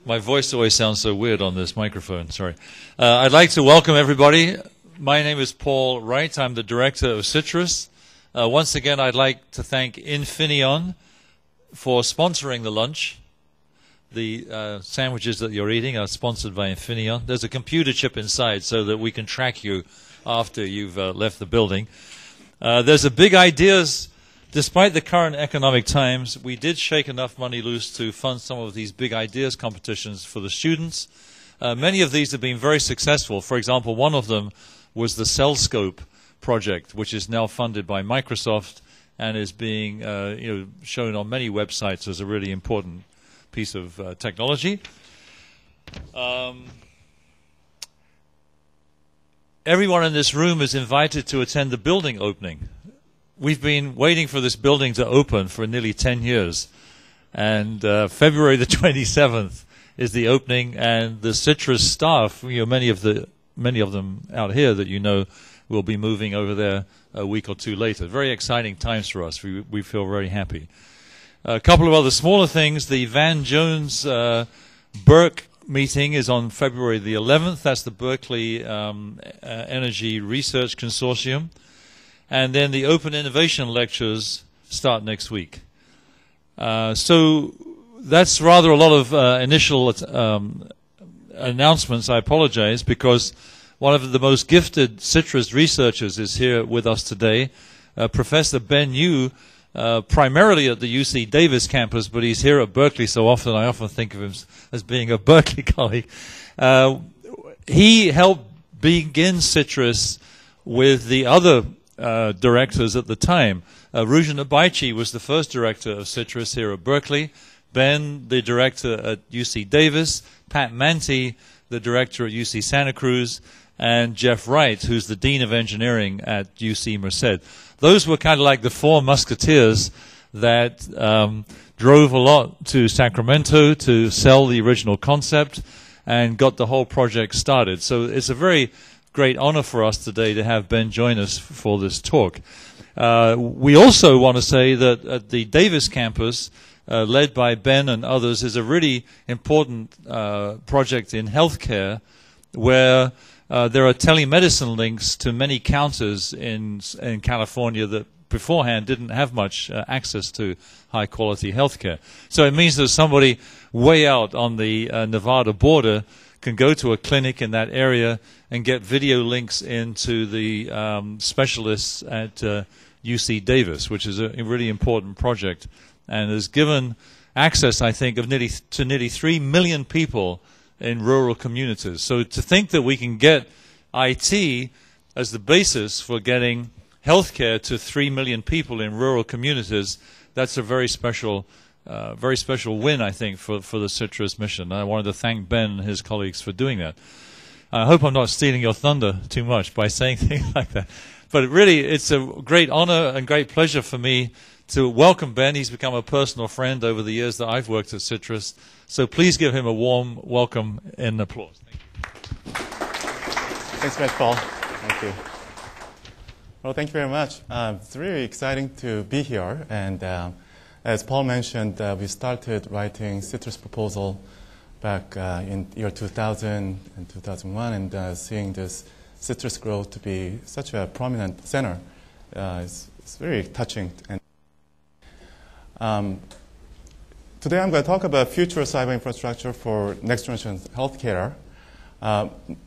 My voice always sounds so weird on this microphone, sorry. I'd like to welcome everybody. My name is Paul Wright. I'm the director of Citrus. Once again, I'd like to thank Infineon for sponsoring the lunch. The sandwiches that you're eating are sponsored by Infineon. There's a computer chip inside so that we can track you after you've left the building. There's a big ideas. Despite the current economic times, we did shake enough money loose to fund some of these big ideas competitions for the students. Many of these have been very successful. For example, one of them was the CellScope project, which is now funded by Microsoft and is being shown on many websites as a really important piece of technology. Everyone in this room is invited to attend the building opening. We've been waiting for this building to open for nearly 10 years. And February the 27th is the opening, and the Citrus staff, many of them out here that you know, will be moving over there a week or two later. Very exciting times for us. We feel very happy. A couple of other smaller things. The Van Jones Berk meeting is on February the 11th. That's the Berkeley Energy Research Consortium. And then the Open Innovation Lectures start next week. So that's rather a lot of initial announcements. I apologize, because one of the most gifted Citrus researchers is here with us today, Professor Ben Yoo, primarily at the UC Davis campus, but he's here at Berkeley so often, I often think of him as being a Berkeley colleague. He helped begin Citrus with the other directors at the time. Ruja Nabaichi was the first director of Citrus here at Berkeley, Ben, the director at UC Davis, Pat Manti, the director at UC Santa Cruz, and Jeff Wright, who's the Dean of Engineering at UC Merced. Those were kind of like the four musketeers that drove a lot to Sacramento to sell the original concept and got the whole project started. So it's a very great honor for us today to have Ben join us for this talk. We also want to say that at the Davis campus, led by Ben and others, is a really important project in healthcare where there are telemedicine links to many counters in California that beforehand didn't have much access to high-quality healthcare. So it means that somebody way out on the Nevada border can go to a clinic in that area and get video links into the specialists at UC Davis, which is a really important project, and has given access, I think, of nearly 3 million people in rural communities. So to think that we can get IT as the basis for getting healthcare to 3 million people in rural communities, that's a very special win, I think, for the Citrus mission. I wanted to thank Ben and his colleagues for doing that. I hope I'm not stealing your thunder too much by saying things like that. But really, it's a great honor and great pleasure for me to welcome Ben. He's become a personal friend over the years that I've worked at Citrus. So please give him a warm welcome and applause. Thank you. Thanks very much, Paul. Thank you. Well, thank you very much. It's really exciting to be here. And as Paul mentioned, we started writing Citrus proposal back in year 2000 and 2001, and seeing this Citrus growth to be such a prominent center is very touching. And today I'm going to talk about future cyber infrastructure for next generation healthcare.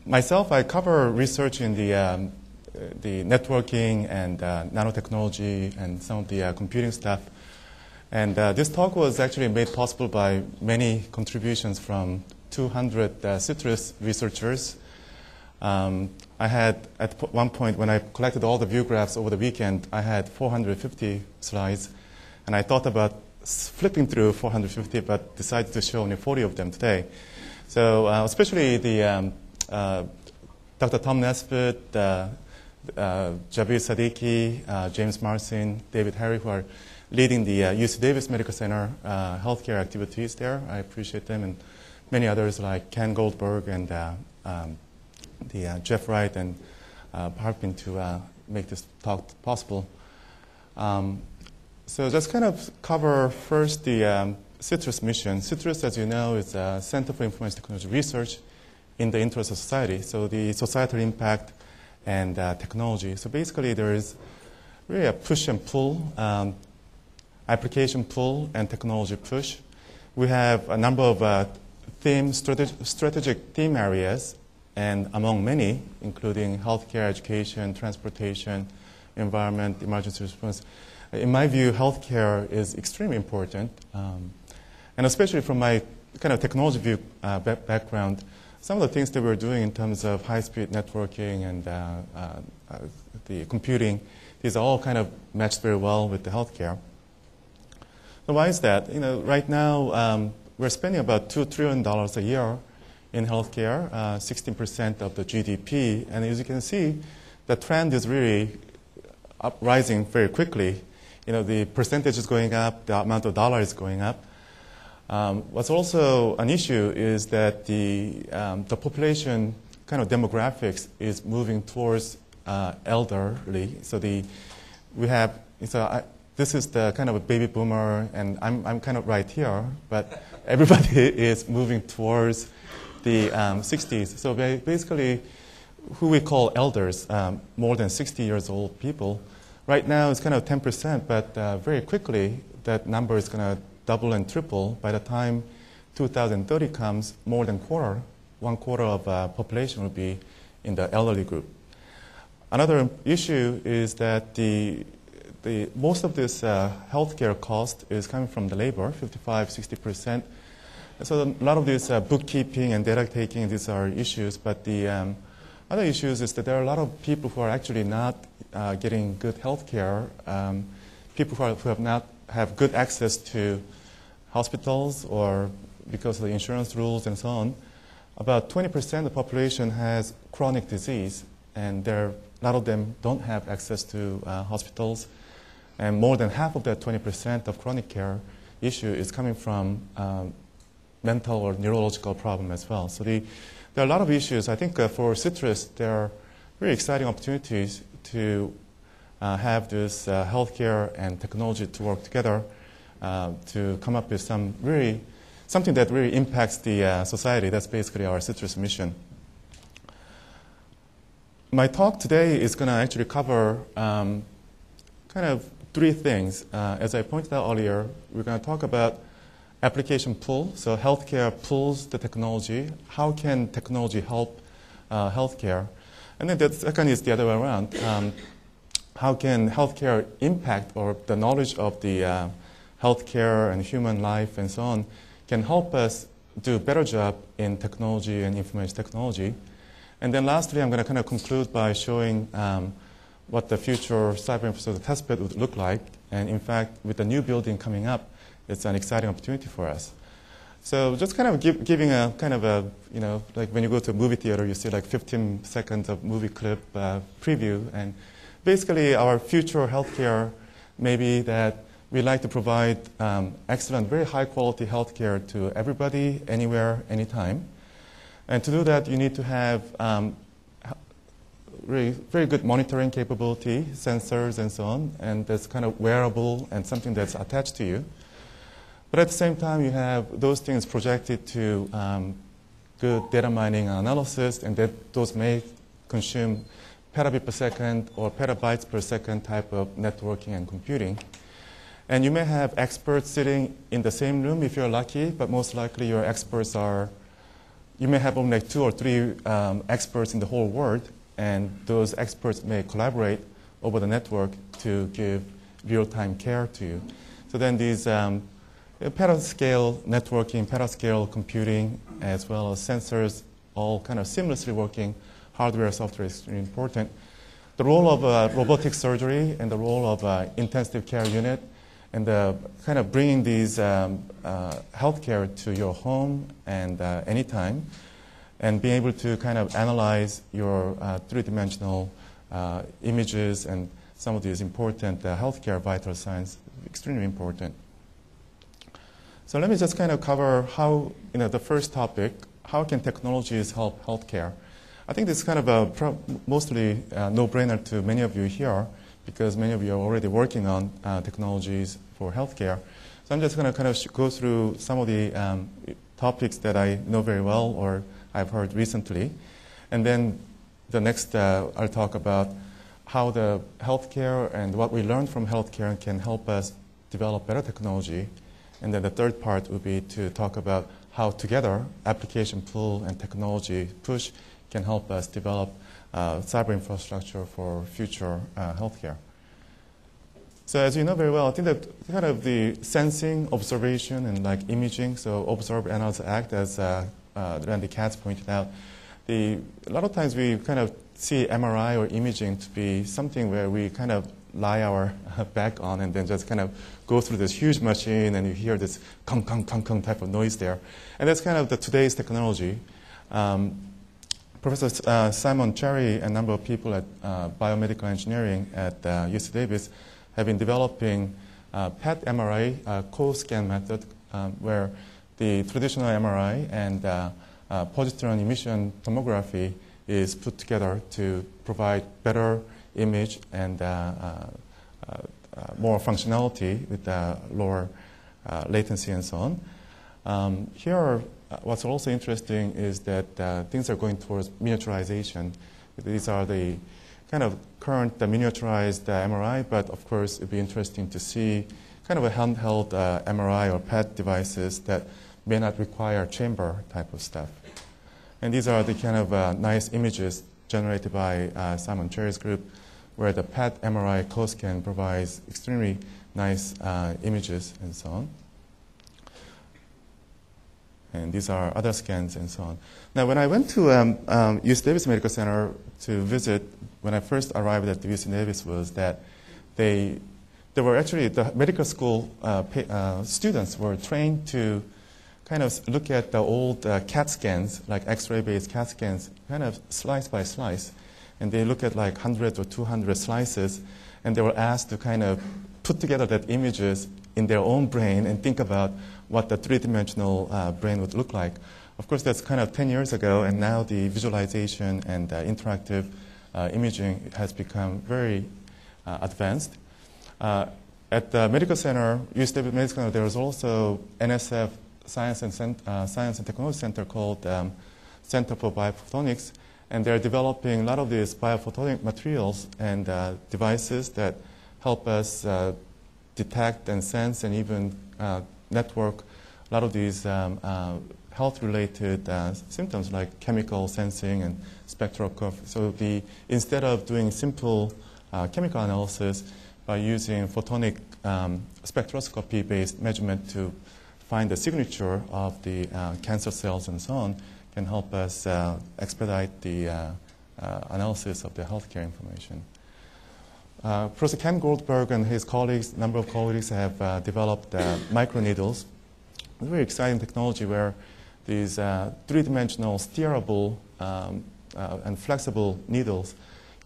Myself, I cover research in the networking and nanotechnology and some of the computing stuff. And this talk was actually made possible by many contributions from 200 Citrus researchers. I had, at one point, when I collected all the view graphs over the weekend, I had 450 slides. And I thought about flipping through 450, but decided to show only 40 of them today. So especially the Dr. Tom Nesbitt, Javier Sadiki, James Marcin, David Harry, who are leading the UC Davis Medical Center healthcare activities there. I appreciate them, and many others like Ken Goldberg and Jeff Wright, and helping to make this talk possible. So just kind of cover first the CITRIS mission. CITRIS, as you know, is a Center for Information Technology Research in the interest of society. So the societal impact and technology. So basically, there is really a push and pull, application pull and technology push. We have a number of strategic theme areas, and among many, including healthcare, education, transportation, environment, emergency response. In my view, healthcare is extremely important, and especially from my kind of technology view background, some of the things that we're doing in terms of high-speed networking and the computing, these all kind of match very well with the healthcare. So why is that? You know, right now we're spending about $2 trillion a year in healthcare, 16% of the GDP, and as you can see, the trend is really rising very quickly. You know, the percentage is going up, the amount of dollar is going up. What's also an issue is that the population kind of demographics is moving towards elderly. So this is the kind of a baby boomer, and I'm kind of right here, but everybody is moving towards the 60s. So basically, who we call elders, more than 60 years old people, right now it's kind of 10%, but very quickly that number is going to double and triple. By the time 2030 comes, more than one quarter of population will be in the elderly group. Another issue is that most of this healthcare cost is coming from the labor, 55–60%. So a lot of this bookkeeping and data taking, these are issues. But the other issues is that there are a lot of people who are actually not getting good healthcare. People who have not have good access to hospitals, or because of the insurance rules and so on. About 20% of the population has chronic disease, and a lot of them don't have access to hospitals. And more than half of that 20% of chronic care issue is coming from mental or neurological problem as well. So there are a lot of issues. I think for CITRIS, there are really exciting opportunities to have this healthcare and technology to work together to come up with something that really impacts the society. That's basically our CITRIS mission. My talk today is going to actually cover kind of three things. As I pointed out earlier, we're going to talk about application pull. So healthcare pulls the technology. How can technology help healthcare? And then the second is the other way around. How can healthcare impact, or the knowledge of the healthcare and human life and so on can help us do a better job in technology and information technology. And then lastly, I'm going to kind of conclude by showing what the future cyber infrastructure testbed would look like. And in fact, with the new building coming up, it's an exciting opportunity for us. So just kind of giving a kind of a, like when you go to a movie theater, you see like 15 seconds of movie clip preview. And basically, our future healthcare may be that we like to provide excellent, very high quality healthcare to everybody, anywhere, anytime. And to do that, you need to have really very good monitoring capability, sensors and so on, and that's kind of wearable and something that's attached to you. But at the same time, you have those things projected to good data mining and analysis, and those may consume petabit per second or petabytes per second type of networking and computing. And you may have experts sitting in the same room if you're lucky, but most likely your experts you may have only like 2 or 3 experts in the whole world, and those experts may collaborate over the network to give real-time care to you. So then these petascale networking, petascale computing, as well as sensors, all kind of seamlessly working, hardware, software is extremely important. The role of robotic surgery and the role of intensive care unit, and kind of bringing these healthcare to your home and anytime, and being able to kind of analyze your three-dimensional images and some of these important healthcare vital signs, extremely important. So let me just kind of cover how, the first topic, how can technologies help healthcare? I think this is kind of a mostly no-brainer to many of you here, because many of you are already working on technologies for healthcare. So I'm just going to kind of go through some of the topics that I know very well or I've heard recently. And then the next, I'll talk about how the healthcare and what we learned from healthcare can help us develop better technology. And then the third part would be to talk about how together application pull and technology push can help us develop cyber infrastructure for future healthcare. So as you know very well, I think that kind of the sensing, observation, and like imaging, so observe, analyze, act, as Randy Katz pointed out, a lot of times we kind of see MRI or imaging to be something where we kind of lie our back on and then just kind of go through this huge machine and you hear this kong, kong, kong, kong type of noise there. And that's kind of the today's technology. Professor Simon Cherry and a number of people at biomedical engineering at UC Davis have been developing PET MRI co-scan method where the traditional MRI and positron emission tomography is put together to provide better image and more functionality with lower latency latency and so on. Here, what's also interesting is that things are going towards miniaturization. These are the kind of current miniaturized MRI, but of course it'd be interesting to see kind of a handheld MRI or PET devices that may not require chamber type of stuff. And these are the kind of nice images generated by Simon Cherry's group, where the PET MRI co-scan provides extremely nice images and so on. And these are other scans and so on. Now, when I went to UC Davis Medical Center to visit, when I first arrived at the UC Davis, was that there were actually the medical school students were trained to kind of look at the old CAT scans, like X-ray-based CAT scans, kind of slice by slice. And they look at like 100 or 200 slices, and they were asked to kind of put together that images in their own brain and think about what the three-dimensional brain would look like. Of course, that's kind of 10 years ago, and now the visualization and interactive imaging has become very advanced. At the medical center, UC Davis Medical Center, there was also NSF Science and Technology Center called Center for Biophotonics, and they're developing a lot of these biophotonic materials and devices that help us detect and sense and even network a lot of these health-related symptoms like chemical sensing and spectroscopy. So instead of doing simple chemical analysis by using photonic spectroscopy-based measurement to find the signature of the cancer cells and so on, can help us expedite the analysis of the healthcare information. Professor Ken Goldberg and his colleagues, number of colleagues, have developed microneedles. It's a very exciting technology where these three-dimensional steerable and flexible needles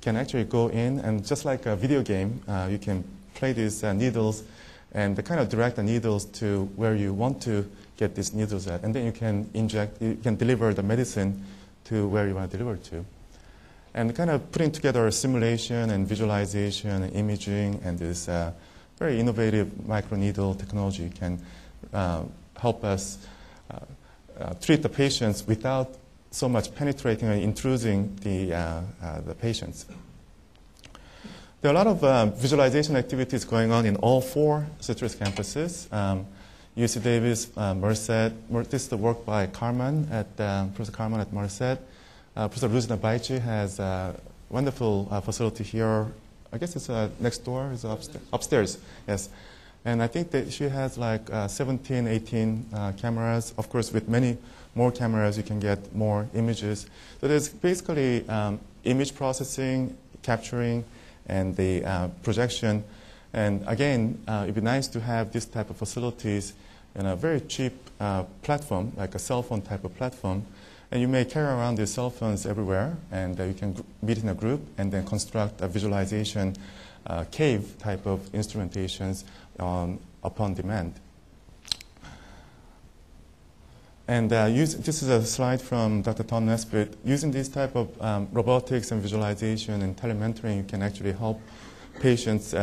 can actually go in, and just like a video game, you can play these needles and kind of direct the needles to where you want to get these needles at. And then you can you can deliver the medicine to where you want to deliver to. And kind of putting together simulation and visualization and imaging and this very innovative microneedle technology can help us treat the patients without so much penetrating and intruding the patients. There are a lot of visualization activities going on in all 4 citrus campuses. UC Davis, Merced. This is the work by Professor Carman at Merced. Professor Ruzna Baichi has a wonderful facility here. I guess it's next door, it's upstairs, yes. And I think that she has like 17, 18 cameras. Of course, with many more cameras, you can get more images. So there's basically image processing, capturing, and the projection. And again, it'd be nice to have this type of facilities in a very cheap platform, like a cell phone type of platform. And you may carry around these cell phones everywhere, and you can meet in a group and then construct a visualization cave type of instrumentations upon demand. And this is a slide from Dr. Tom Nesbitt. Using this type of robotics and visualization and telementoring, you can actually help patients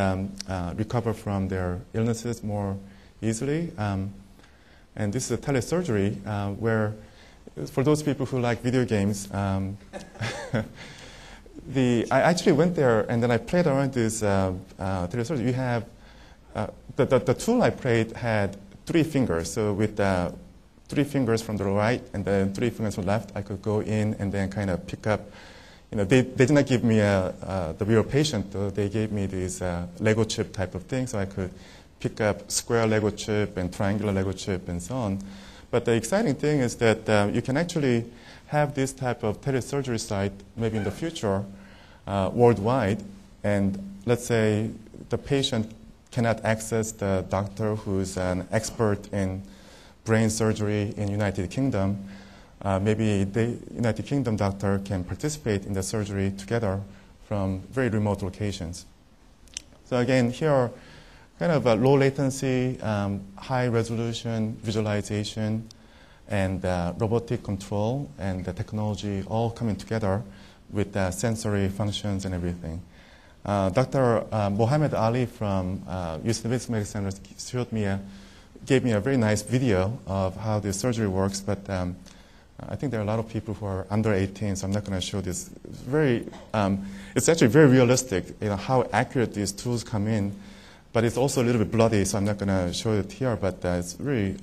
recover from their illnesses more easily. And this is a telesurgery where, for those people who like video games, I actually went there and then I played around this telesurgery. You have the tool I played had 3 fingers. So with 3 fingers from the right and then 3 fingers from the left, I could go in and then kind of pick up. They did not give me the real patient, though. They gave me this Lego chip type of thing, so I could pick up square Lego chip and triangular Lego chip and so on. But the exciting thing is that you can actually have this type of telesurgery site maybe in the future worldwide. And let's say the patient cannot access the doctor who's an expert in brain surgery in United Kingdom. Maybe the United Kingdom doctor can participate in the surgery together from very remote locations. So again, here are kind of a low latency, high resolution visualization, and robotic control and the technology all coming together with sensory functions and everything. Dr. Mohammed Ali from UC Davis Medical Center gave me a very nice video of how the surgery works, but I think there are a lot of people who are under 18, so I'm not going to show this. It's actually very realistic, how accurate these tools come in, but it's also a little bit bloody, so I'm not going to show it here, but it's really,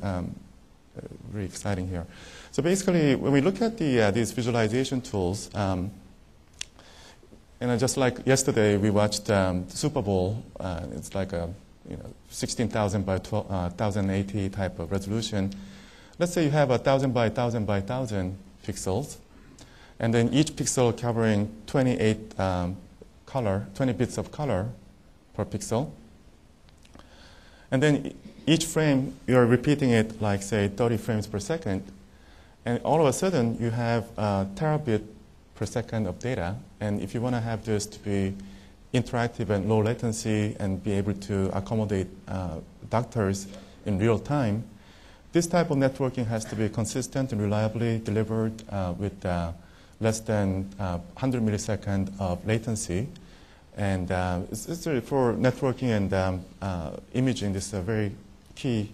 really exciting here. So basically, when we look at these visualization tools, just like yesterday, we watched the Super Bowl. It's like a 16,000 by 1080 type of resolution. Let's say you have 1,000 by 1,000 by 1,000 pixels, and then each pixel covering 28 20 bits of color per pixel. And then each frame, you're repeating it like, say, 30 frames per second. And all of a sudden, you have a terabit per second of data. And if you want to have this to be interactive and low latency and be able to accommodate doctors in real time, this type of networking has to be consistent and reliably delivered with less than 100 milliseconds of latency. And it's really for networking and imaging, this is a very key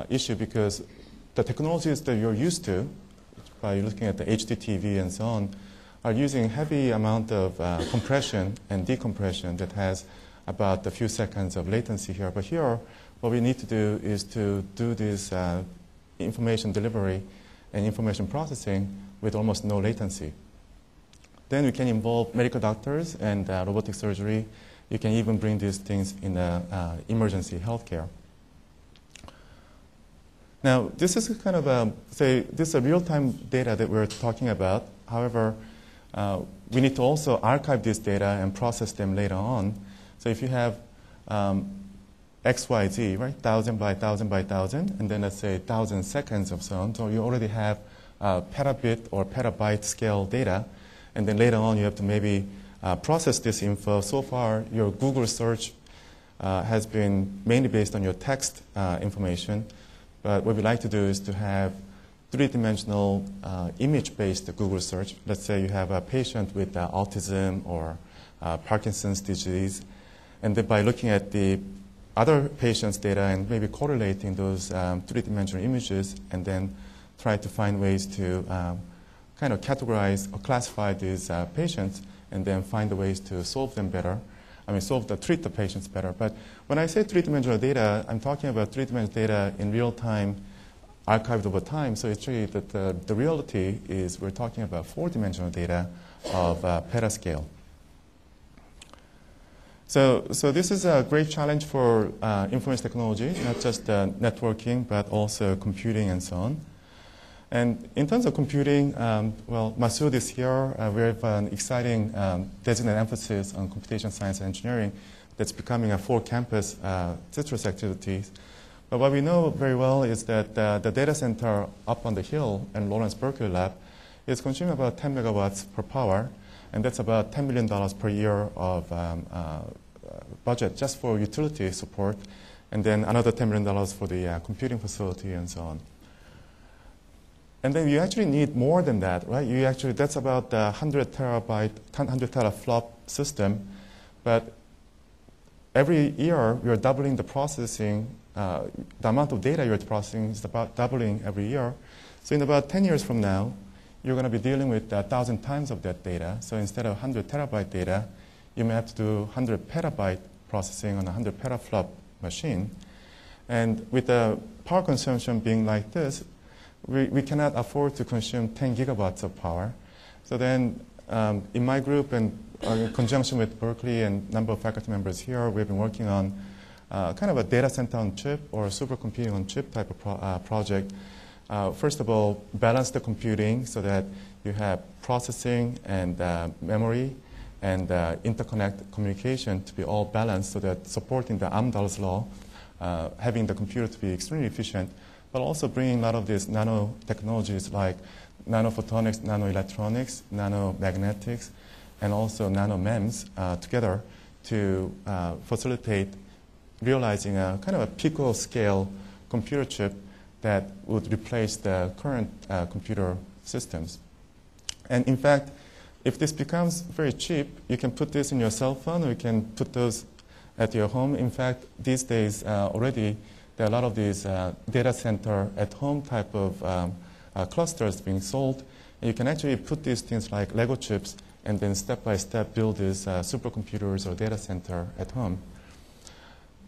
issue because the technologies that you're used to, by looking at the HDTV and so on, are using heavy amount of compression and decompression that has about a few seconds of latency here. But here, what we need to do is to do this information delivery and information processing with almost no latency. Then we can involve medical doctors and robotic surgery. You can even bring these things in emergency healthcare. Now, this is kind of this is a real-time data that we're talking about. However, we need to also archive this data and process them later on. So if you have XYZ, right, 1,000 by 1,000 by 1,000, and then let's say 1,000 seconds of so on, so you already have petabit or petabyte scale data, and then later on you have to maybe process this info. So far, your Google search has been mainly based on your text information, but what we like to do is to have three-dimensional image-based Google search. Let's say you have a patient with autism or Parkinson's disease, and then by looking at the other patients' data and maybe correlating those three-dimensional images, and then try to find ways to kind of categorize or classify these patients, and then find the ways to solve them better. Treat the patients better. But when I say three-dimensional data, I'm talking about three-dimensional data in real time, archived over time. So it's really that the reality is we're talking about four-dimensional data of petascale. So this is a great challenge for information technology, not just networking, but also computing and so on. And in terms of computing, Masood is here. We have an exciting designated emphasis on computation science and engineering that's becoming a full-campus citrus activities. But what we know very well is that the data center up on the hill in Lawrence Berkeley Lab is consuming about 10 megawatts per power, and that's about $10 million per year of budget just for utility support, and then another $10 million for the computing facility and so on. And then you actually need more than that, right? That's about 100 teraflop system, but every year we are doubling the processing the amount of data you're processing is about doubling every year. So in about 10 years from now, you're going to be dealing with 1,000 times of that data. So instead of 100 terabyte data, you may have to do 100 petabyte processing on a 100 petaflop machine. And with the power consumption being like this, we cannot afford to consume 10 gigawatts of power. So then in my group and in conjunction with Berkeley and a number of faculty members here, we've been working on kind of a data center on chip or supercomputing on chip type of project. First of all, balance the computing so that you have processing and memory and interconnect communication to be all balanced so that supporting the Amdahl's law, having the computer to be extremely efficient, but also bringing a lot of these nanotechnologies like nanophotonics, nanoelectronics, nanomagnetics, and also nanomems together to facilitate realizing a kind of a pico-scale computer chip that would replace the current computer systems. And in fact, if this becomes very cheap, you can put this in your cell phone, or you can put those at your home. In fact, these days already, there are a lot of these data center at home type of clusters being sold. And you can actually put these things like Lego chips and then step by step build these supercomputers or data center at home.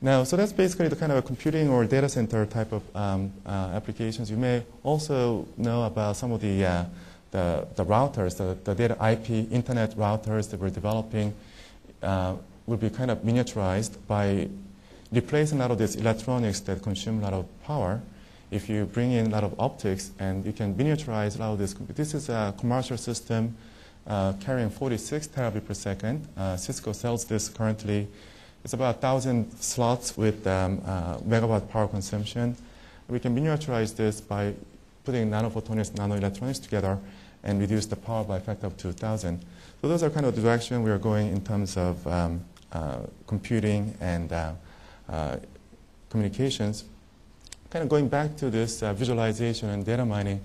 Now, so that's basically the kind of a computing or data center type of applications. You may also know about some of the routers, the data IP internet routers that we're developing will be kind of miniaturized by replacing a lot of these electronics that consume a lot of power. If you bring in a lot of optics and you can miniaturize a lot of this. This is a commercial system carrying 46 terabit per second. Cisco sells this currently. It's about 1,000 slots with megawatt power consumption. We can miniaturize this by putting nanophotonics, nanoelectronics together and reduce the power by a factor of 2,000. So those are kind of the direction we are going in terms of computing and communications. Kind of going back to this visualization and data mining,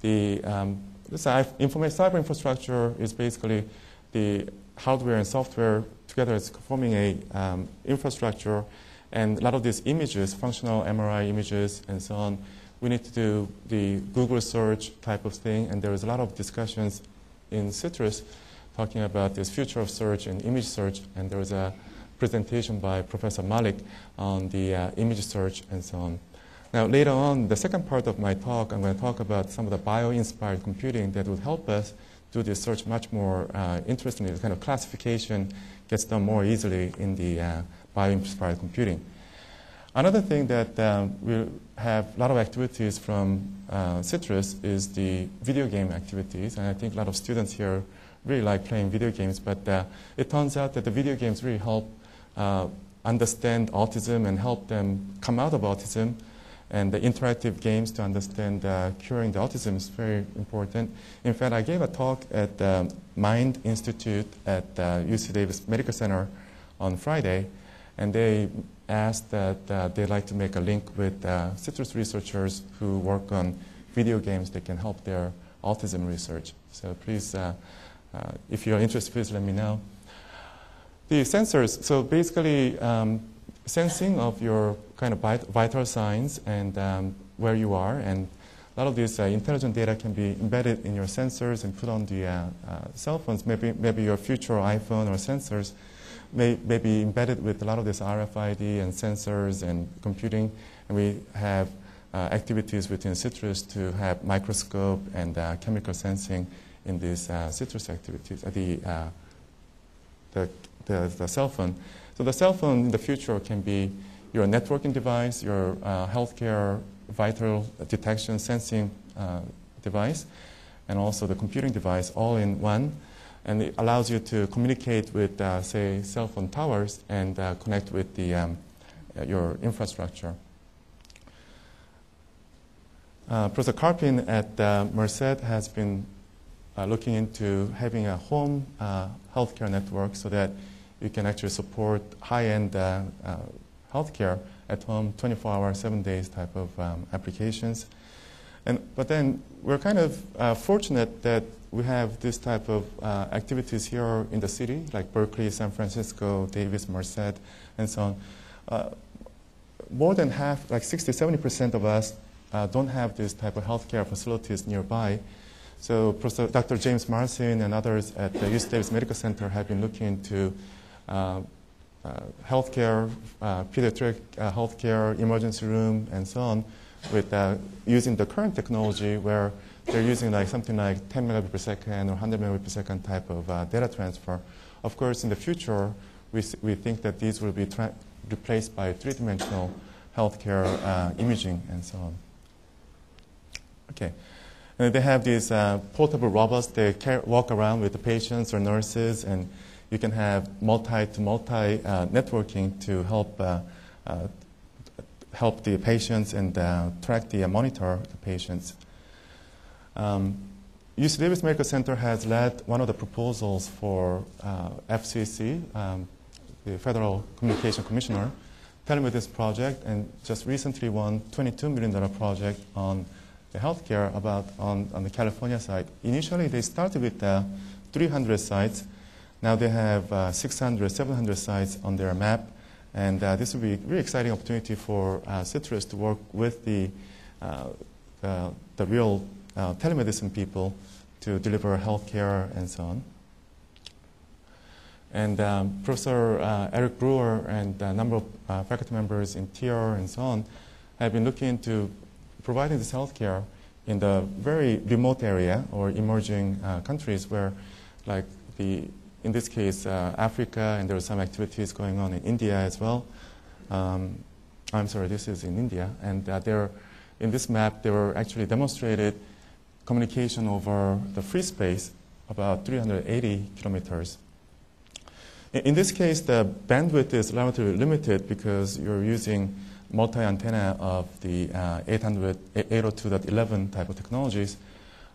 the cyber infrastructure is basically the hardware and software together is forming a infrastructure, and a lot of these images, functional MRI images and so on, we need to do the Google search type of thing, and there is a lot of discussions in Citrus talking about this future of search and image search, and there was a presentation by Professor Malik on the image search and so on. Now later on, the second part of my talk, I'm going to talk about some of the bio-inspired computing that would help us do this search much more interestingly. The kind of classification gets done more easily in the bio-inspired computing. Another thing that we have a lot of activities from Citrus is the video game activities, and I think a lot of students here really like playing video games, but it turns out that the video games really help understand autism and help them come out of autism, and the interactive games to understand curing the autism is very important. In fact, I gave a talk at the Mind Institute at UC Davis Medical Center on Friday, and they asked that they'd like to make a link with Citrus researchers who work on video games that can help their autism research. So please, if you're interested, please let me know. The sensors, so basically sensing of your kind of vital signs and where you are, and a lot of this intelligent data can be embedded in your sensors and put on the cell phones. Maybe your future iPhone or sensors may be embedded with a lot of this RFID and sensors and computing, and we have activities within Citrus to have microscope and chemical sensing in these Citrus activities, the cell phone. So the cell phone in the future can be your networking device, your healthcare vital detection sensing device, and also the computing device all in one. And it allows you to communicate with, say, cell phone towers and connect with the, your infrastructure. Professor Karpin at Merced has been looking into having a home healthcare network so that you can actually support high-end healthcare at home, 24 hours, 7 days type of applications. But then we're kind of fortunate that we have this type of activities here in the city, like Berkeley, San Francisco, Davis, Merced, and so on. more than half, like 60–70% of us don't have this type of healthcare facilities nearby. So Dr. James Marcin and others at the UC Davis Medical Center have been looking into healthcare, pediatric healthcare, emergency room, and so on, with using the current technology where they're using like something like 10 megabit per second or 100 megabit per second type of data transfer. Of course, in the future, we think that these will be replaced by three-dimensional healthcare imaging and so on. Okay. And they have these portable robots. They walk around with the patients or nurses, and you can have multi-to-multi networking to help the patients and track the monitor the patients. UC Davis Medical Center has led one of the proposals for FCC, the Federal Communication Commissioner, telemedicine project, and just recently won $22 million project on the healthcare on the California side. Initially, they started with 300 sites. Now they have 600, 700 sites on their map. And this will be a really exciting opportunity for Citrus to work with the real telemedicine people to deliver healthcare and so on. And Professor Eric Brewer and a number of faculty members in TR and so on have been looking into providing this healthcare in the very remote area or emerging countries where, like in this case, Africa, and there are some activities going on in India as well. I'm sorry, this is in India. And in this map, they were actually demonstrated communication over the free space, about 380 kilometers. In this case, the bandwidth is relatively limited because you're using multi-antenna of the 802.11 type of technologies.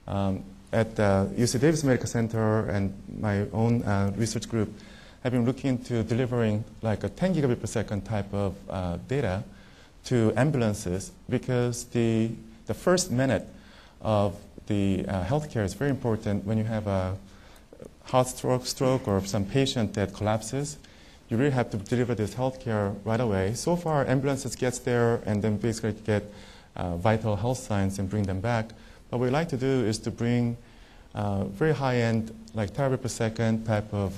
At UC Davis Medical Center and my own research group have been looking into delivering like a 10 gigabit per second type of data to ambulances, because the first minute of the healthcare is very important. When you have a heart stroke or some patient that collapses, you really have to deliver this healthcare right away. So far, ambulances gets there and then basically get vital health signs and bring them back. What we like to do is to bring very high-end, like terabit per second type of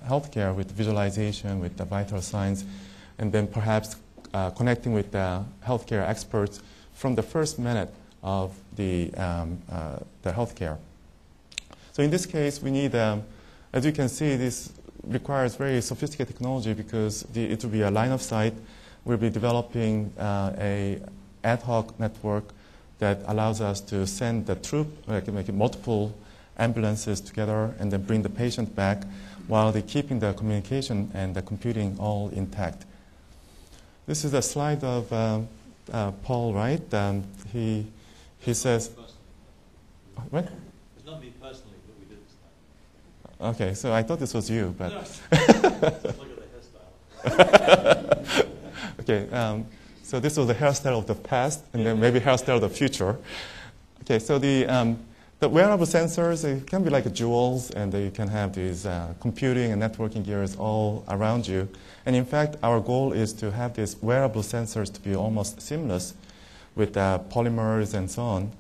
healthcare with visualization, with the vital signs, and then perhaps connecting with the healthcare experts from the first minute of the healthcare. So in this case, we need, as you can see, this requires very sophisticated technology because it will be a line of sight. We'll be developing a ad hoc network that allows us to send the troop, like multiple ambulances together, and then bring the patient back while they're keeping the communication and the computing all intact. This is a slide of Paul Wright. He says, what? It's not me personally, but we did this time. Okay, so I thought this was you, but. Look at the hairstyle. Okay. So this was the hairstyle of the past, and then maybe hairstyle of the future. Okay, so the wearable sensors, it can be like jewels, and you can have these computing and networking gears all around you. And in fact, our goal is to have these wearable sensors to be almost seamless with polymers and so on.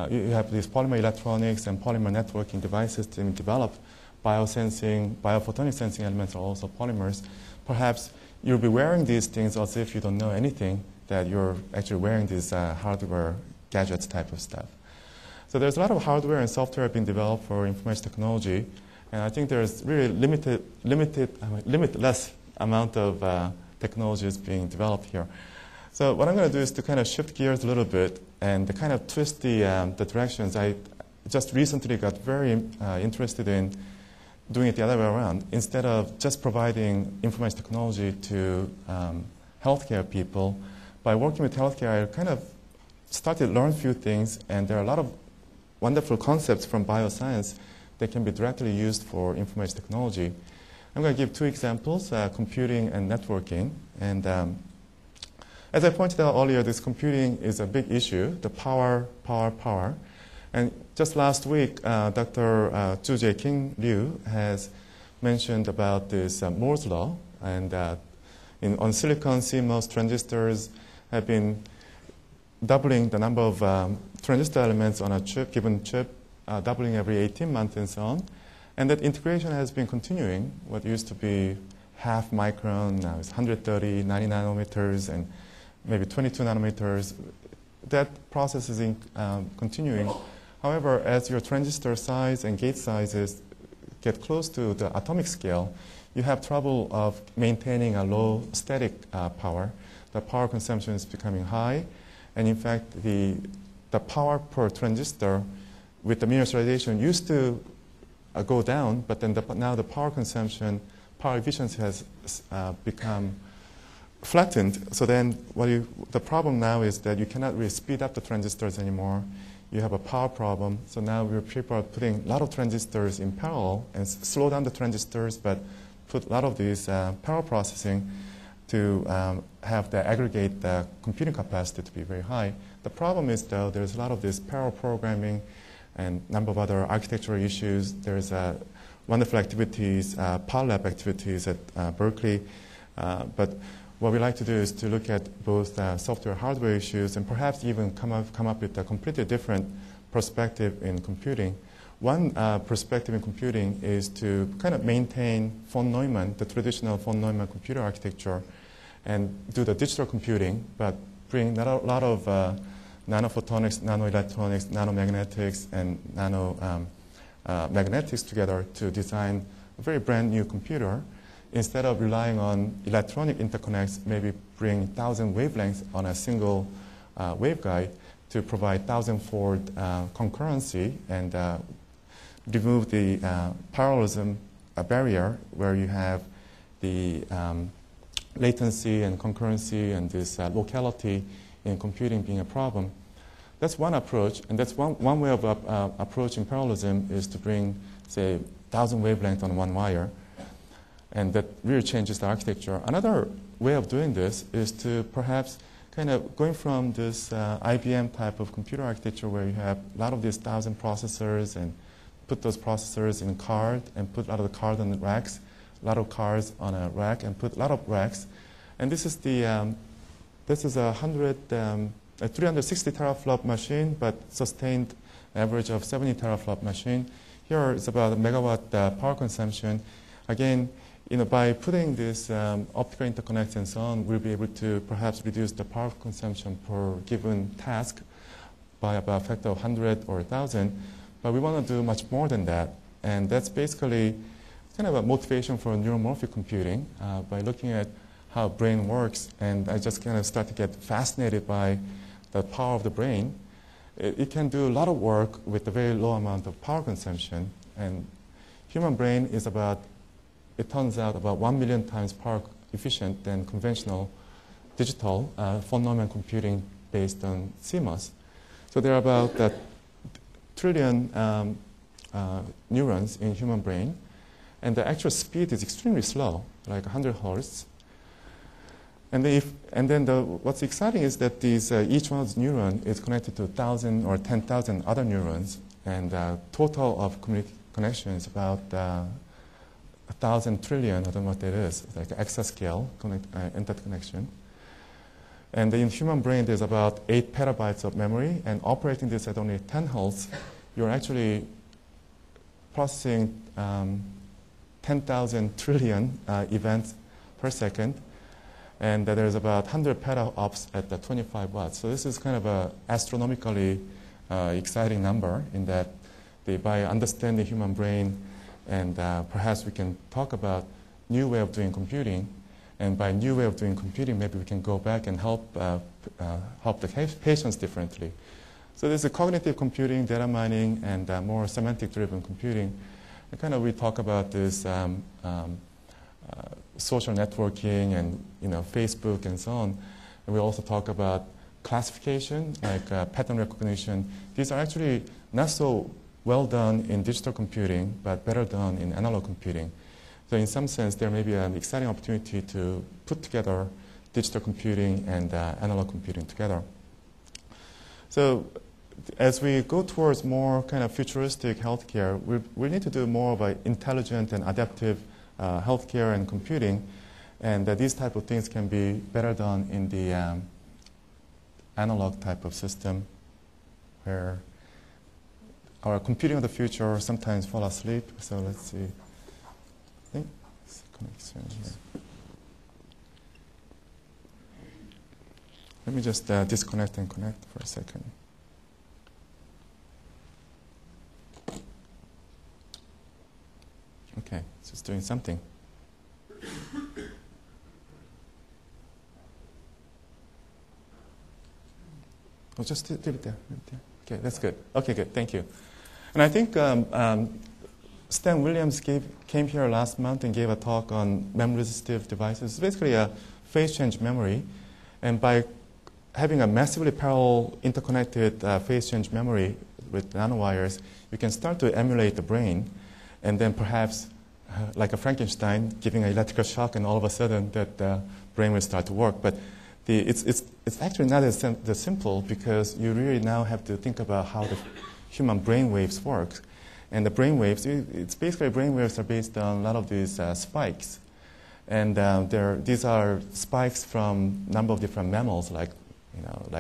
You have these polymer electronics and polymer networking devices to develop. Biosensing, biophotonic sensing elements are also polymers. Perhaps you'll be wearing these things as if you don't know anything, that you're actually wearing these hardware gadgets type of stuff. So there's a lot of hardware and software being developed for information technology, and I think there's really limitless amount of technologies being developed here. So what I'm going to do is to kind of shift gears a little bit and to kind of twist the directions. I just recently got very interested in doing it the other way around. Instead of just providing information technology to healthcare people, by working with healthcare, I kind of started to learn a few things, and there are a lot of wonderful concepts from bioscience that can be directly used for information technology. I'm going to give two examples, computing and networking. And as I pointed out earlier, this computing is a big issue, the power. And just last week, Dr. Zhu King Liu has mentioned about this Moore's law. And On silicon, CMOS transistors have been doubling the number of transistor elements on a given chip, doubling every 18 months and so on. And that integration has been continuing. What used to be half micron, now it's 130, 90 nanometers, and maybe 22 nanometers. That process is continuing. However, as your transistor size and gate sizes get close to the atomic scale, you have trouble of maintaining a low static power. The power consumption is becoming high. And in fact, the power per transistor with the miniaturization used to go down, but then now the power consumption, power efficiency has become flattened. So then the problem now is that you cannot really speed up the transistors anymore. You have a power problem. So now people are putting a lot of transistors in parallel and slow down the transistors, but put a lot of these parallel processing to have the aggregate computing capacity to be very high. The problem is, though, there's a lot of this parallel programming and a number of other architectural issues. There's wonderful activities, Power Lab activities at Berkeley. But what we like to do is to look at both software, hardware issues, and perhaps even come up with a completely different perspective in computing. One perspective in computing is to kind of maintain von Neumann, the traditional von Neumann computer architecture, and do the digital computing, but bring a lot of nanophotonics, nanoelectronics, nanomagnetics, and nanomagnetics together to design a very brand new computer. Instead of relying on electronic interconnects, maybe bring 1,000 wavelengths on a single waveguide to provide 1,000-fold concurrency and remove the parallelism barrier where you have the latency and concurrency and this locality in computing being a problem. That's one approach, and that's one way of approaching parallelism is to bring, say, 1,000 wavelengths on one wire, and that really changes the architecture. Another way of doing this is to perhaps kind of going from this IBM type of computer architecture where you have a lot of these 1,000 processors and put those processors in a card and put a lot of the cards on the racks, a lot of cards on a rack and put a lot of racks. And this is a 360 teraflop machine, but sustained average of 70 teraflop machine. Here it's about a megawatt power consumption. Again, by putting this optical interconnects and so on, we'll be able to perhaps reduce the power consumption per given task by about a factor of 100 or 1,000. But we want to do much more than that. And that's basically kind of a motivation for neuromorphic computing by looking at how brain works. And I just kind of start to get fascinated by the power of the brain. It can do a lot of work with a very low amount of power consumption. And human brain is it turns out about 1 million times power efficient than conventional digital von Neumann computing based on CMOS. So there are about a trillion neurons in human brain, and the actual speed is extremely slow, like 100 hertz. And then what's exciting is that each one of these neurons is connected to 1,000 or 10,000 other neurons, and total of connections about 1,000 trillion, I don't know what that is, like exascale interconnection. And in human brain, there's about 8 petabytes of memory, and operating this at only 10 hertz, you're actually processing 10,000 trillion events per second, and there's about 100 petaops at the 25 watts. So this is kind of an astronomically exciting number in that by understanding human brain, and perhaps we can talk about new way of doing computing. And by new way of doing computing, maybe we can go back and help the patients differently. So there's a cognitive computing, data mining, and more semantic-driven computing. And kind of we talk about this social networking and Facebook and so on. And we also talk about classification, like pattern recognition. These are actually not so well done in digital computing, but better done in analog computing. So in some sense, there may be an exciting opportunity to put together digital computing and analog computing together. So as we go towards more kind of futuristic healthcare, we need to do more of an intelligent and adaptive healthcare and computing. And these type of things can be better done in the analog type of system, where our computing of the future sometimes fall asleep. So let's see. I think it's a connection here. Let me just disconnect and connect for a second. Okay, it's just doing something. Oh, just leave it there. Okay, that's good. Okay, good. Thank you. And I think Stan Williams came here last month and gave a talk on memory-resistive devices. It's basically a phase change memory. And by having a massively parallel interconnected phase change memory with nanowires, you can start to emulate the brain. And then perhaps, like a Frankenstein, giving an electrical shock, and all of a sudden that the brain will start to work. But it's actually not as simple, because you really now have to think about how the human brain waves work. And the brain waves, it's basically brain waves are based on a lot of these spikes. And these are spikes from a number of different mammals, like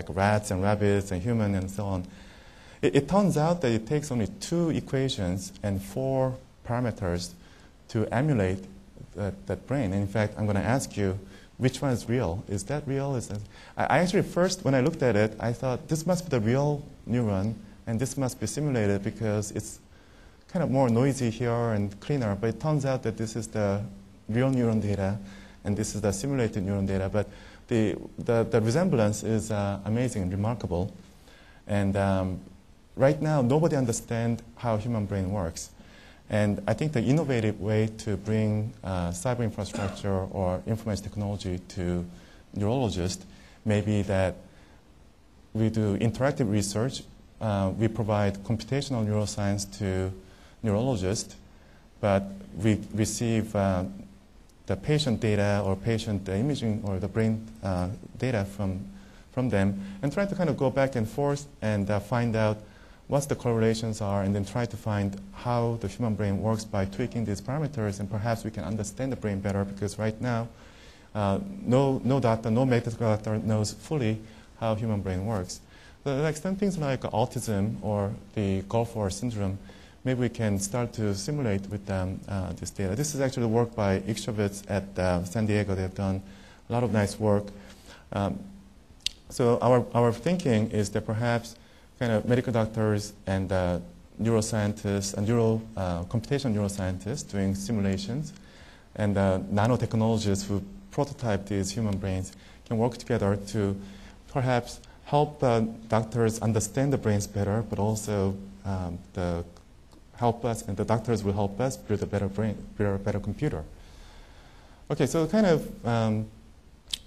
rats and rabbits and humans and so on. It turns out that it takes only 2 equations and 4 parameters to emulate that brain. And in fact, I'm going to ask you, which one is real? Is that real? I actually first, when I looked at it, I thought this must be the real neuron, and this must be simulated because it's kind of more noisy here and cleaner. But it turns out that this is the real neuron data, and this is the simulated neuron data. But the resemblance is amazing and remarkable. And right now, nobody understands how human brain works. And I think the innovative way to bring cyber infrastructure or information technology to neurologists may be that we do interactive research. We provide computational neuroscience to neurologists, but we receive the patient data or patient imaging or the brain data from them, and try to kind of go back and forth and find out what the correlations are, and then try to find how the human brain works by tweaking these parameters, and perhaps we can understand the brain better, because right now, no medical doctor knows fully how human brain works. Like some things like autism or the Gulf War syndrome, maybe we can start to simulate with this data. This is actually work by Ikshovitz at San Diego. They have done a lot of nice work. So our thinking is that perhaps kind of medical doctors and neuroscientists and computational neuroscientists doing simulations and nanotechnologists who prototype these human brains can work together to perhaps help doctors understand the brains better, but also help us, and the doctors will help us build a better brain, build a better computer. Okay, so kind of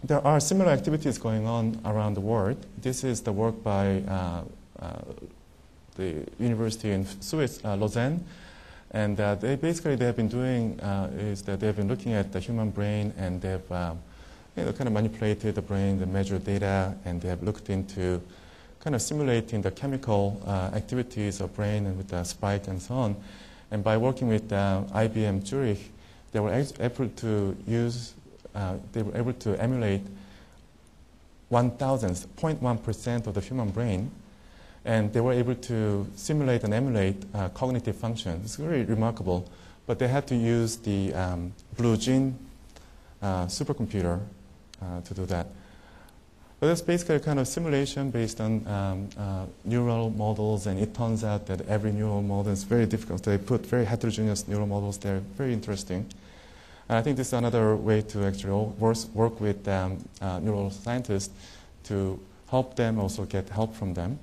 there are similar activities going on around the world. This is the work by the university in Swiss, Lausanne, and they have been doing is that they've been looking at the human brain, and they've kind of manipulated the brain, the measured data, and they have looked into kind of simulating the chemical activities of brain and with the spike and so on. And by working with IBM Zurich, they were able to emulate 0.1% of the human brain, and they were able to simulate and emulate cognitive function. It's really remarkable. But they had to use the Blue Gene supercomputer to do that. But it's basically a kind of simulation based on neural models, and it turns out that every neural model is very difficult. They put very heterogeneous neural models there, very interesting. And I think this is another way to actually work with neuroscientists to help them also get help from them.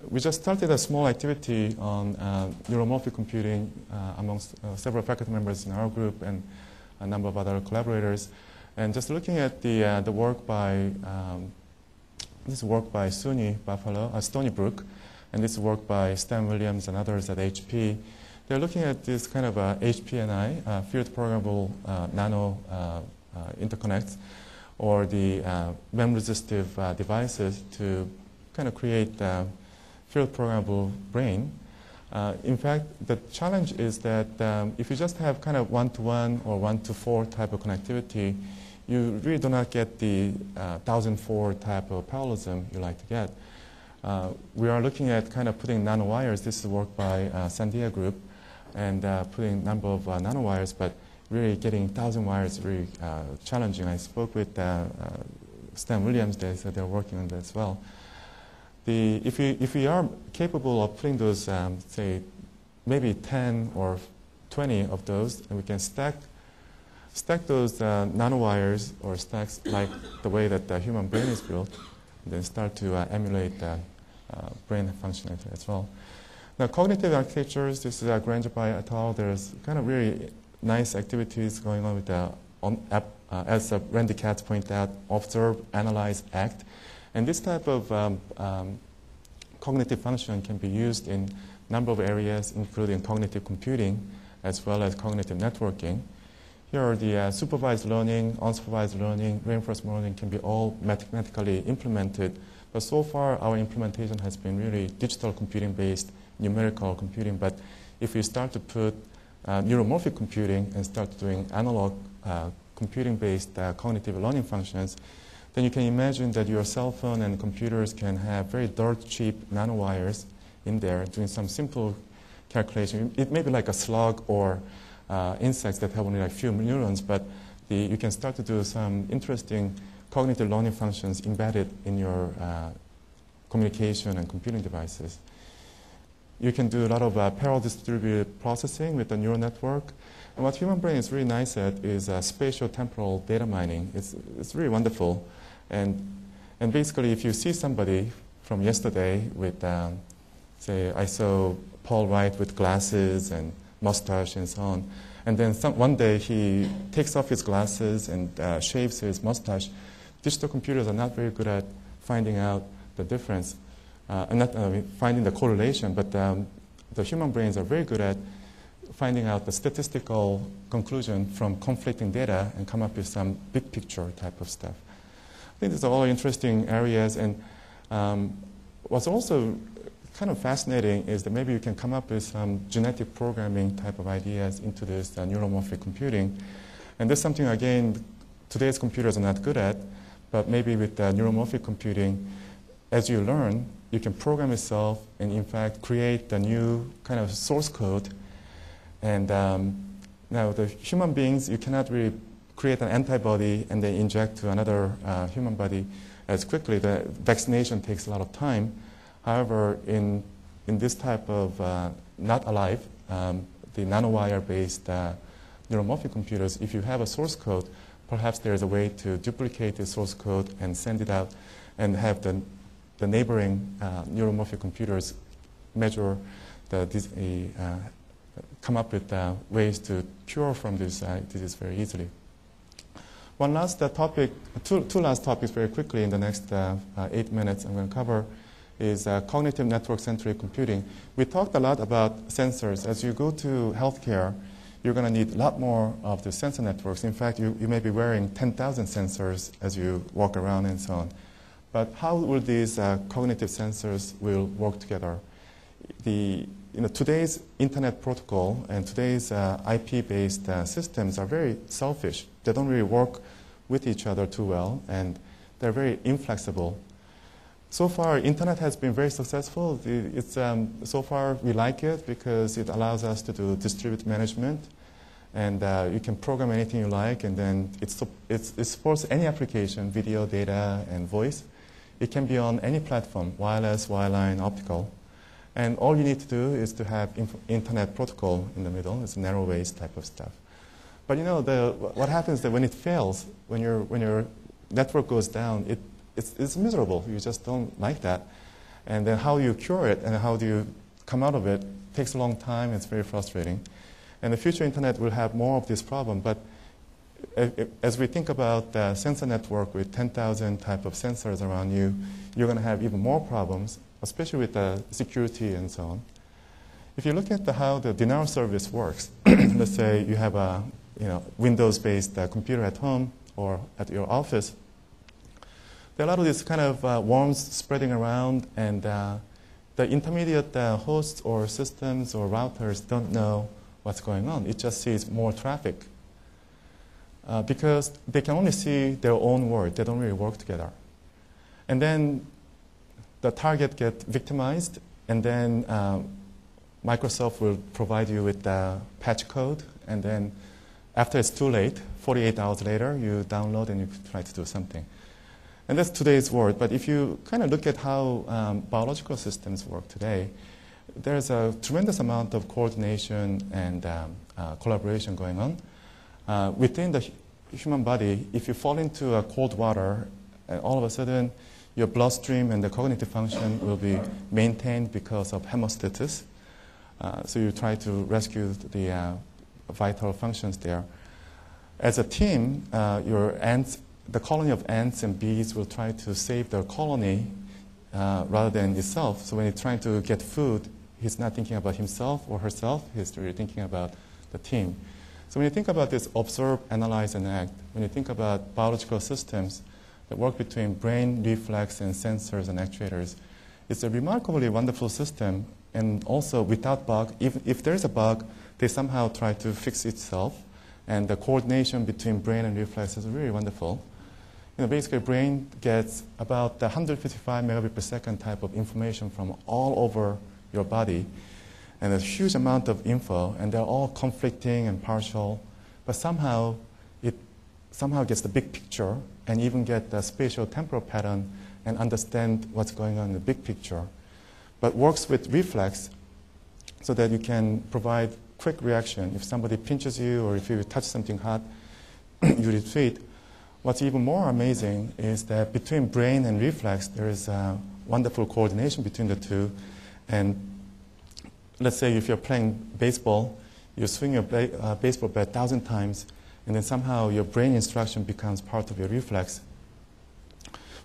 We just started a small activity on neuromorphic computing amongst several faculty members in our group and a number of other collaborators. And just looking at the work by, this work by Stony Brook, and this work by Stan Williams and others at HP, they're looking at this kind of HPNI, field programmable nano interconnects, or the memory-resistive devices to kind of create field programmable brain. In fact, the challenge is that if you just have kind of one-to-one or one-to-4 type of connectivity, you really do not get the 1004 type of parallelism you like to get. We are looking at kind of putting nanowires. This is work by Sandia Group, and putting a number of nanowires, but really getting 1,000 wires is really challenging. I spoke with Stan Williams. They said they're working on that as well. If we are capable of putting those, say, maybe 10 or 20 of those, and we can stack those nanowires or stacks like the way that the human brain is built, and then start to emulate brain functionality as well. Now, cognitive architectures, this is Granger by et al. There's kind of really nice activities going on with as Randy Katz pointed out, observe, analyze, act. And this type of cognitive function can be used in a number of areas, including cognitive computing, as well as cognitive networking. Here are the supervised learning, unsupervised learning, reinforcement learning can be all mathematically implemented. But so far, our implementation has been really digital computing-based, numerical computing. But if we start to put neuromorphic computing and start doing analog computing-based cognitive learning functions, then you can imagine that your cell phone and computers can have very dirt cheap nanowires in there doing some simple calculation. It may be like a slug or insects that have only like few neurons, but you can start to do some interesting cognitive learning functions embedded in your communication and computing devices. You can do a lot of parallel distributed processing with the neural network. And what human brain is really nice at is spatial temporal data mining. It's really wonderful. And basically, if you see somebody from yesterday with, say, I saw Paul Wright with glasses and mustache and so on, and then one day he takes off his glasses and shaves his mustache, digital computers are not very good at finding out the difference, and not finding the correlation, but the human brains are very good at finding out the statistical conclusion from conflicting data and come up with some big picture type of stuff. I think these are all interesting areas, and what's also kind of fascinating is that maybe you can come up with some genetic programming type of ideas into this neuromorphic computing. And that's something, again, today's computers are not good at, but maybe with neuromorphic computing, as you learn, you can program yourself and, in fact, create a new kind of source code. And now the human beings, you cannot really create an antibody and then inject to another human body as quickly. The vaccination takes a lot of time. However, in this type of not alive, the nanowire-based neuromorphic computers, if you have a source code, perhaps there is a way to duplicate the source code and send it out and have the neighboring neuromorphic computers measure come up with ways to cure from this disease very easily. One last topic, two last topics very quickly in the next 8 minutes I'm going to cover is cognitive network-centric computing. We talked a lot about sensors. As you go to healthcare, you're going to need a lot more of the sensor networks. In fact, you may be wearing 10,000 sensors as you walk around and so on. But how will these cognitive sensors will work together? Today's internet protocol and today's IP-based systems are very selfish. They don't really work with each other too well, and they're very inflexible. So far, internet has been very successful. So far, we like it because it allows us to do distributed management, and you can program anything you like, and then it supports any application, video, data, and voice. It can be on any platform, wireless, wireline, optical. And all you need to do is to have internet protocol in the middle. It's narrow ways type of stuff. But what happens is that when it fails, when your network goes down, it's miserable. You just don't like that. And then how you cure it and how do you come out of it takes a long time. It's very frustrating. And the future internet will have more of this problem. But as we think about the sensor network with 10,000 type of sensors around you, you're going to have even more problems, especially with the security and so on. If you look at how the denial service works, let's say you have a Windows-based computer at home or at your office, there are a lot of these kind of worms spreading around, and the intermediate hosts or systems or routers don't know what's going on. It just sees more traffic. Because they can only see their own world. They don't really work together. And then the target gets victimized, and then Microsoft will provide you with the patch code, and then after it's too late, 48 hours later, you download and you try to do something. And that's today's world. But if you kind of look at how biological systems work today, there's a tremendous amount of coordination and collaboration going on. Within the human body, if you fall into cold water, and all of a sudden your bloodstream and the cognitive function will be maintained because of hemostasis. So you try to rescue the vital functions there. As a team, your ants, the colony of ants and bees will try to save their colony rather than itself. So when he's trying to get food, he's not thinking about himself or herself, he's really thinking about the team. So when you think about this observe, analyze, and act, when you think about biological systems that work between brain, reflex, and sensors and actuators, it's a remarkably wonderful system. And also without bug, if there's a bug, they somehow try to fix itself. And the coordination between brain and reflex is really wonderful. Basically, brain gets about 155 megabit per second type of information from all over your body. And there's a huge amount of info, and they're all conflicting and partial. But somehow, it somehow gets the big picture and even get the spatial temporal pattern and understand what's going on in the big picture. But works with reflex so that you can provide quick reaction. If somebody pinches you or if you touch something hot, you retreat. What's even more amazing is that between brain and reflex, there is wonderful coordination between the two. And let's say if you're playing baseball, you swing your baseball bat 1,000 times, and then somehow your brain instruction becomes part of your reflex.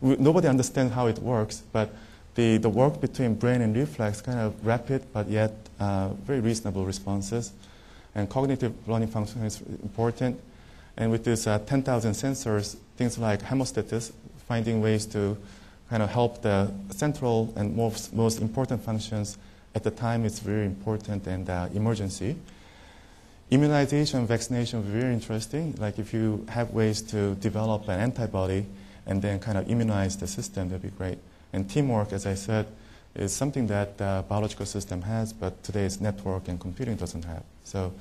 Nobody understands how it works, but the work between brain and reflex kind of rapid, but yet very reasonable responses. And cognitive learning function is important. And with these 10,000 sensors, things like hemostasis, finding ways to kind of help the central and most important functions at the time it's very important and emergency. Immunization, vaccination, very interesting. Like if you have ways to develop an antibody and then kind of immunize the system, that'd be great. And teamwork, as I said, is something that the biological system has, but today's network and computing doesn't have. So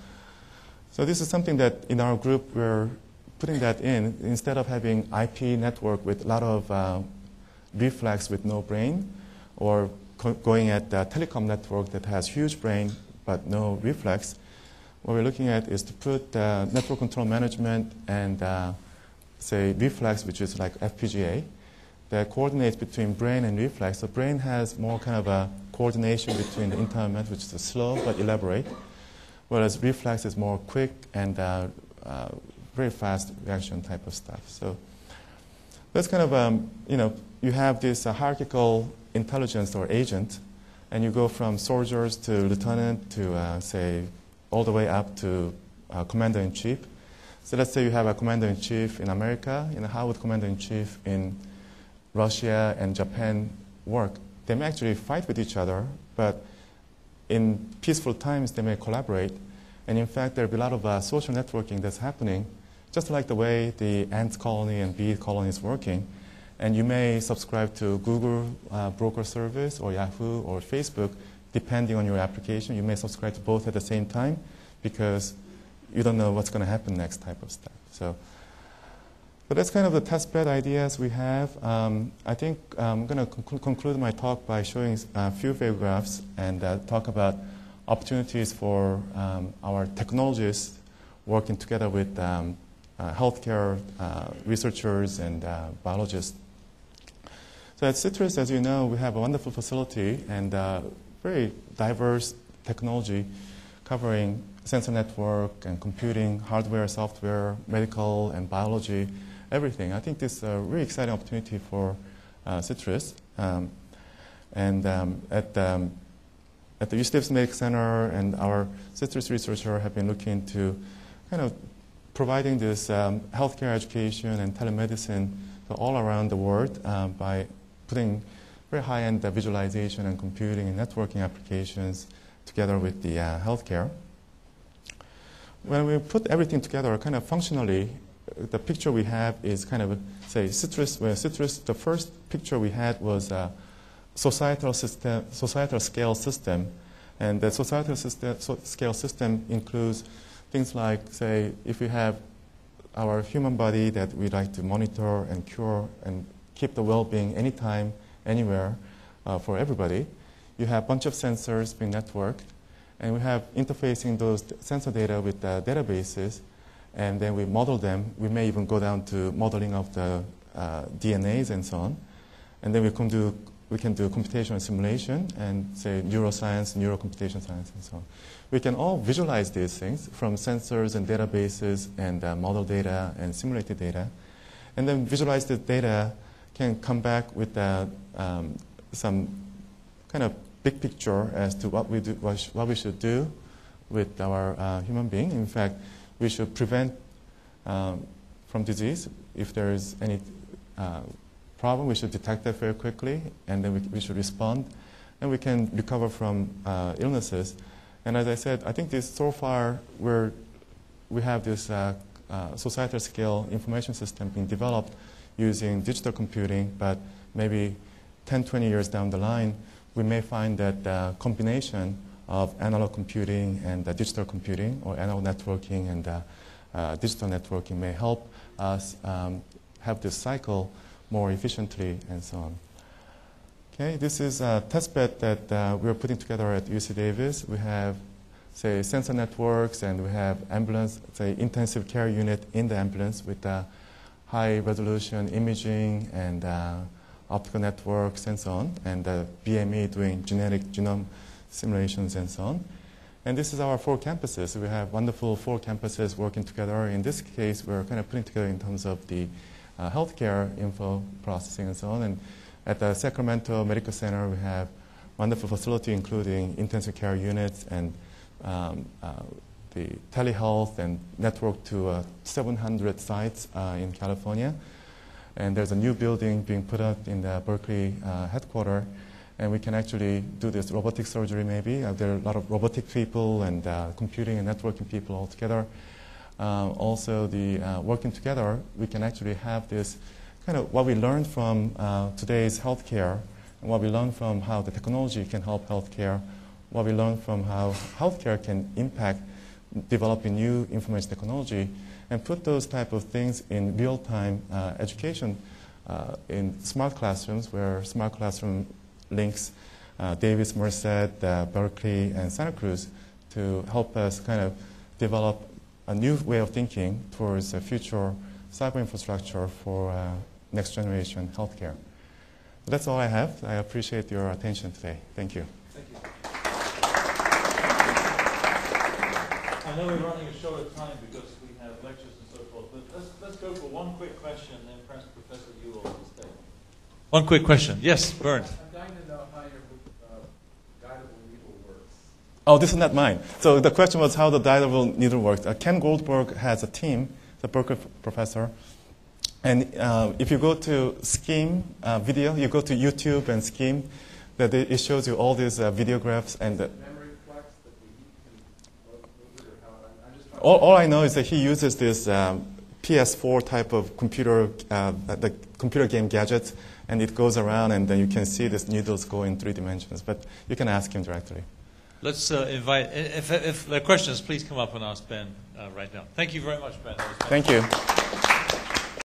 this is something that in our group we're putting that in. Instead of having IP network with a lot of reflex with no brain, or going at the telecom network that has huge brain but no reflex, what we're looking at is to put network control management and say reflex, which is like FPGA, that coordinates between brain and reflex. So brain has more kind of a coordination between the interment, which is slow but elaborate, whereas reflex is more quick and very fast reaction type of stuff. So that's kind of, you have this hierarchical intelligence or agent, and you go from soldiers to lieutenant to, say, all the way up to commander-in-chief. So let's say you have a commander-in-chief in America. How would commander-in-chief in Russia and Japan work? They may actually fight with each other, but in peaceful times they may collaborate. And in fact, there will be a lot of social networking that's happening, just like the way the ant colony and bee colony is working. And you may subscribe to Google broker service or Yahoo or Facebook, depending on your application. You may subscribe to both at the same time because you don't know what's going to happen next type of stuff. So that's kind of the testbed ideas we have. I think I'm going to conclude my talk by showing a few photographs and talk about opportunities for our technologists working together with healthcare researchers and biologists. So at Citrus, as you know, we have a wonderful facility and very diverse technology covering sensor network and computing, hardware, software, medical, and biology, everything. I think this is a really exciting opportunity for Citrus. At the UC Davis Medical Center and our Citrus researcher have been looking to kind of providing this healthcare education and telemedicine all around the world by putting very high-end visualization and computing and networking applications together with the healthcare. When we put everything together, kind of functionally, the picture we have is kind of, say, citrus. Where citrus, the first picture we had was a societal scale system, and the societal scale system includes things like, say, if we have our human body that we like to monitor and cure and keep the well-being anytime, anywhere for everybody, you have a bunch of sensors being networked, and we have interfacing those sensor data with the databases, and then we model them. We may even go down to modeling of the DNAs and so on, and then we can do computational simulation and say neuroscience, neurocomputation science, and so on. We can all visualize these things from sensors and databases and model data and simulated data, and then visualize the data can come back with some kind of big picture as to what we should do with our human being. In fact, we should prevent from disease. If there is any problem, we should detect that very quickly, and then we should respond, and we can recover from illnesses. And as I said, I think this so far we have this societal scale information system being developed using digital computing, but maybe 10, 20 years down the line, we may find that the combination of analog computing and digital computing, or analog networking and digital networking, may help us have this cycle more efficiently and so on. Okay, this is a test bed that we're putting together at UC Davis. We have, say, sensor networks, and we have ambulance, say, intensive care unit in the ambulance with high resolution imaging and optical networks and so on, and BME doing genetic genome simulations and so on. And this is our 4 campuses. We have wonderful 4 campuses working together. In this case, we're kind of putting together in terms of the healthcare info processing and so on. And at the Sacramento Medical Center, we have wonderful facility including intensive care units and the telehealth and network to 700 sites in California. And there's a new building being put up in the Berkeley headquarters, and we can actually do this robotic surgery maybe. There are a lot of robotic people and computing and networking people all together. Also, working together, we can actually have this kind of what we learned from today's healthcare, and what we learned from how the technology can help healthcare, what we learned from how healthcare can impact developing new information technology, and put those type of things in real-time education in smart classrooms, where smart classroom links Davis, Merced, Berkeley, and Santa Cruz to help us kind of develop a new way of thinking towards a future cyber infrastructure for next generation healthcare. That's all I have. I appreciate your attention today. Thank you. Thank you. I know we're running short of time because we have lectures and so forth, but let's go for one quick question, and then perhaps Professor Yoo will stay. One quick question. Yes, Bernd. I'm dying to know how your guidable needle works. Oh, this is not mine. So the question was how the guidable needle works. Ken Goldberg has a team, the Berkeley professor. And if you go to Scheme video, you go to YouTube and Scheme, that it shows you all these video graphs and memory flex that the heat can move it, or how I'm just trying all I know is that he uses this PS4 type of computer, the computer game gadgets, and it goes around, and then you can see these needles go in 3 dimensions. But you can ask him directly. Let's invite, if there are questions, please come up and ask Ben right now. Thank you very much, Ben. Thank you.